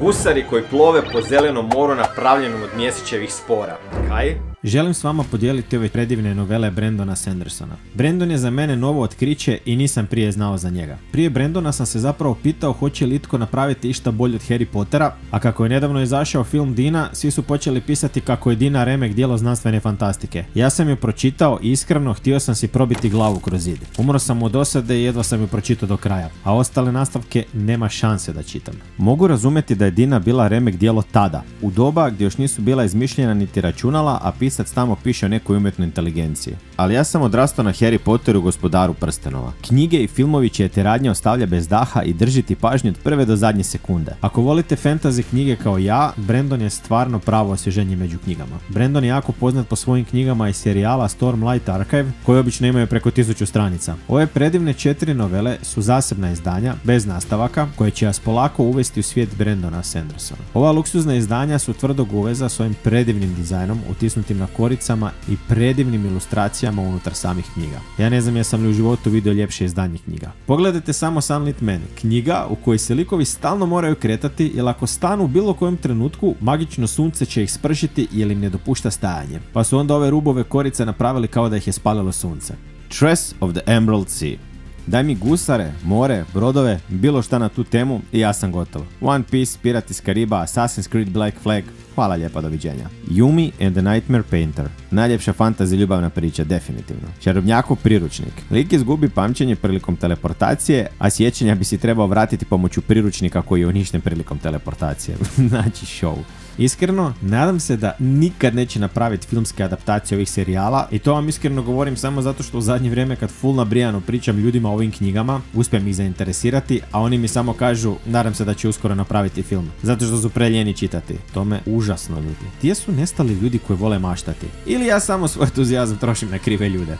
Gusari koji plove po zelenom moru napravljenom od mjesićevih spora. Kaj? Želim s vama podijeliti ove predivne novele Brandona Sandersona. Brandon je za mene novo otkriće i nisam prije znao za njega. Prije Brandona sam se zapravo pitao hoće li itko napraviti išta bolje od Harry Pottera, a kako je nedavno izašao film Dina, svi su počeli pisati kako je Dina remek djelo znanstvene fantastike. Ja sam ju pročitao i iskreno htio sam si probiti glavu kroz zid. Umro sam od dosade i jedva sam ju pročitao do kraja, a ostale nastavke nema šanse da čitam. Mogu razumjeti da je Dina bila remek djelo tada, u doba gdje još nisu bila izmišljena niti računala, a pisac tamo piše o nekoj umjetnoj inteligenciji. Ali ja sam odrastao na Harry Potteru, Gospodaru prstenova. Knjige i filmovi čije te radnje ostavlja bez daha i drži ti pažnju od prve do zadnje sekunde. Ako volite fantasy knjige kao ja, Brandon je stvarno pravo osvježenje među knjigama. Brandon je jako poznat po svojim knjigama iz serijala Stormlight Archive, koji obično imaju preko 1000 stranica. Ove predivne 4 novele su zasebna izdanja, bez nastavaka, koje će vas polako uvesti u svijet Brandona Sandersona. Ova luksuzna izdanja su tvrdog uveza s ovim predivnim dizajnom, utisnutim na koricama i predivnim ilustracijama unutar samih knjiga. Ja ne znam jesam li u životu vidio ljepše izdanje knjiga. Pogledajte samo Sunlit Man, knjiga u kojoj se likovi stalno moraju kretati, jer ako stanu u bilo kojem trenutku, magično sunce će ih spršiti jer im ne dopušta stajanje. Pa su onda ove rubove korice napravili kao da ih je spalilo sunce. Tress of the Emerald Sea. Daj mi gusare, more, brodove, bilo šta na tu temu i ja sam gotov. One Piece, Pirat iz Kariba, Assassin's Creed Black Flag, hvala lijepa, doviđenja. Yumi and the Nightmare Painter. Najljepša fantasy ljubavna priča, definitivno. Čarobnjakov priručnik. Lik izgubi pamćenje prilikom teleportacije, a sjećanja bi si trebao vratiti pomoću priručnika koji je uništen prilikom teleportacije. Znači show. Iskreno, nadam se da nikad neće napraviti filmske adaptacije ovih serijala i to vam iskreno govorim samo zato što u zadnje vrijeme kad full nabrijano pričam ljudima o ovim knjigama, uspijem ih zainteresirati, a oni mi samo kažu nadam se da će uskoro napraviti film, zato što su preljeni čitati. To me užasno ljudi. Gdje su nestali ljudi koji vole maštati? Ili ja samo svoj entuzijazam trošim na krive ljude?